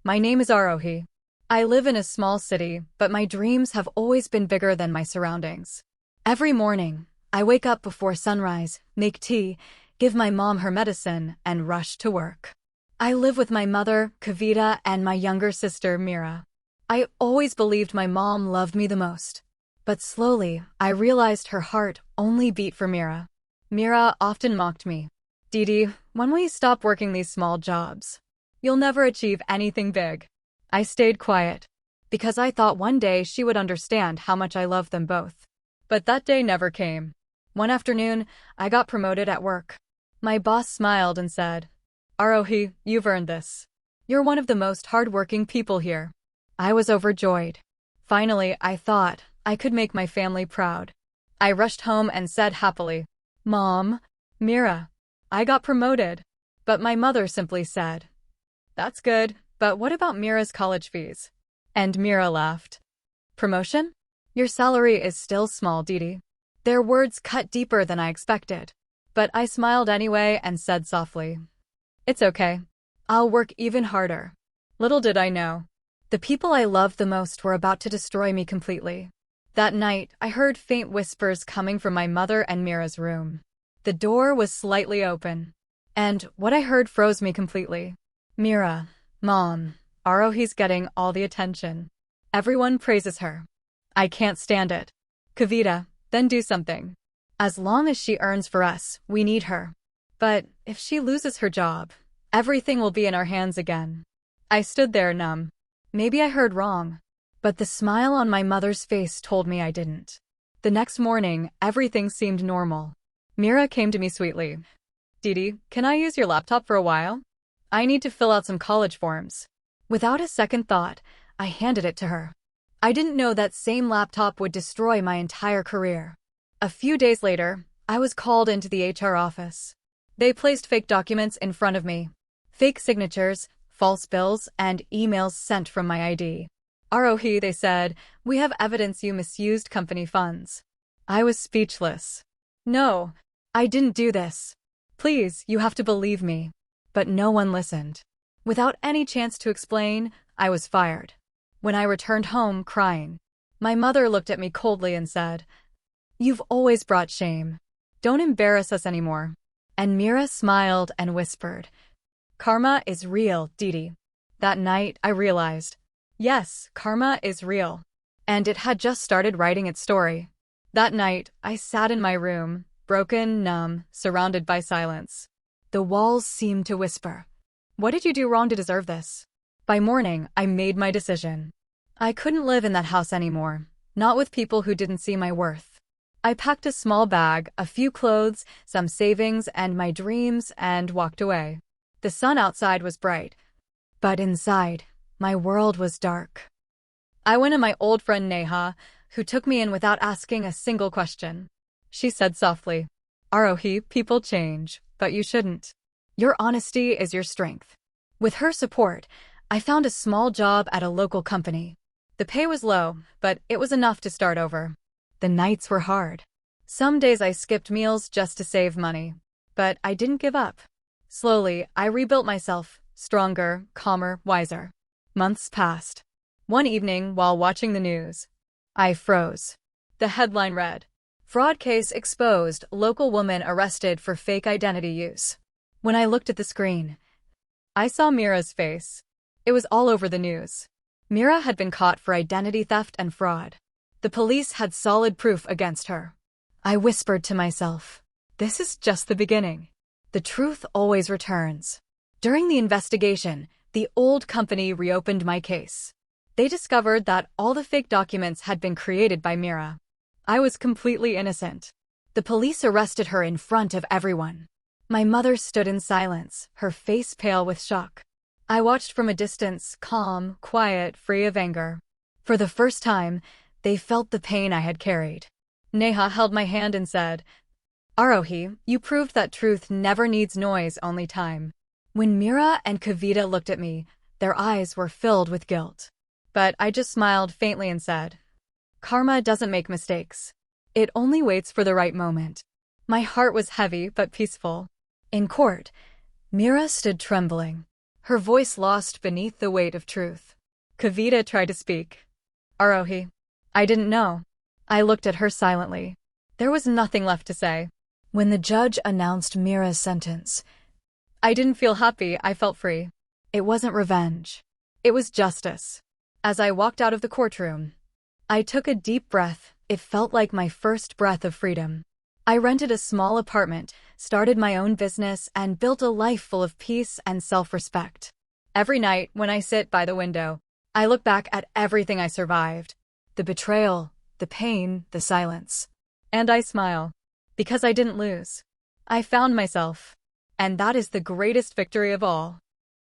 My name is Aarohi. I live in a small city, but my dreams have always been bigger than my surroundings. Every morning, I wake up before sunrise, make tea, give my mom her medicine, and rush to work. I live with my mother, Kavita, and my younger sister, Mira. I always believed my mom loved me the most. But slowly, I realized her heart only beat for Mira. Mira often mocked me. Didi, when will you stop working these small jobs? You'll never achieve anything big. I stayed quiet, because I thought one day she would understand how much I loved them both. But that day never came. One afternoon, I got promoted at work. My boss smiled and said, "Aarohi, you've earned this. You're one of the most hardworking people here." I was overjoyed. Finally, I thought I could make my family proud. I rushed home and said happily, "Mom, Mira, I got promoted." But my mother simply said, "That's good, but what about Mira's college fees?" And Mira laughed. "Promotion? Your salary is still small, Didi." Their words cut deeper than I expected. But I smiled anyway and said softly, "It's okay. I'll work even harder." Little did I know, the people I loved the most were about to destroy me completely. That night, I heard faint whispers coming from my mother and Mira's room. The door was slightly open, and what I heard froze me completely. "Mira, Mom, Aarohi's getting all the attention. Everyone praises her. I can't stand it. Kavita, then do something. As long as she earns for us, we need her. But if she loses her job, everything will be in our hands again." I stood there numb. Maybe I heard wrong, but the smile on my mother's face told me I didn't. The next morning, everything seemed normal. Mira came to me sweetly. "Didi, can I use your laptop for a while? I need to fill out some college forms." Without a second thought, I handed it to her. I didn't know that same laptop would destroy my entire career. A few days later, I was called into the HR office. They placed fake documents in front of me. Fake signatures, false bills, and emails sent from my ID. "Aarohi," they said, "we have evidence you misused company funds." I was speechless. "No, I didn't do this. Please, you have to believe me." But no one listened. Without any chance to explain, I was fired. When I returned home crying, my mother looked at me coldly and said, "You've always brought shame. Don't embarrass us anymore." And Mira smiled and whispered, "Karma is real, Didi." That night, I realized, yes, karma is real. And it had just started writing its story. That night, I sat in my room, broken, numb, surrounded by silence. The walls seemed to whisper, "What did you do wrong to deserve this?" By morning, I made my decision. I couldn't live in that house anymore, not with people who didn't see my worth. I packed a small bag, a few clothes, some savings, and my dreams, and walked away. The sun outside was bright, but inside, my world was dark. I went to my old friend Neha, who took me in without asking a single question. She said softly, "Aarohi, people change, but you shouldn't. Your honesty is your strength." With her support, I found a small job at a local company. The pay was low, but it was enough to start over. The nights were hard. Some days I skipped meals just to save money. But I didn't give up. Slowly, I rebuilt myself, stronger, calmer, wiser. Months passed. One evening, while watching the news, I froze. The headline read, "Fraud case exposed, local woman arrested for fake identity use." When I looked at the screen, I saw Mira's face. It was all over the news. Mira had been caught for identity theft and fraud. The police had solid proof against her. I whispered to myself, this is just the beginning. The truth always returns. During the investigation, the old company reopened my case. They discovered that all the fake documents had been created by Mira. I was completely innocent. The police arrested her in front of everyone. My mother stood in silence, her face pale with shock. I watched from a distance, calm, quiet, free of anger. For the first time, they felt the pain I had carried. Neha held my hand and said, "Aarohi, you proved that truth never needs noise, only time." When Mira and Kavita looked at me, their eyes were filled with guilt. But I just smiled faintly and said, "Karma doesn't make mistakes. It only waits for the right moment." My heart was heavy but peaceful. In court, Mira stood trembling. her voice lost beneath the weight of truth. Kavita tried to speak. Aarohi. I didn't know. I looked at her silently. There was nothing left to say. When the judge announced Mira's sentence, I didn't feel happy, I felt free. It wasn't revenge. It was justice. As I walked out of the courtroom, I took a deep breath. It felt like my first breath of freedom. I rented a small apartment, started my own business, and built a life full of peace and self-respect. Every night, when I sit by the window, I look back at everything I survived. The betrayal, the pain, the silence. And I smile. Because I didn't lose. I found myself. And that is the greatest victory of all.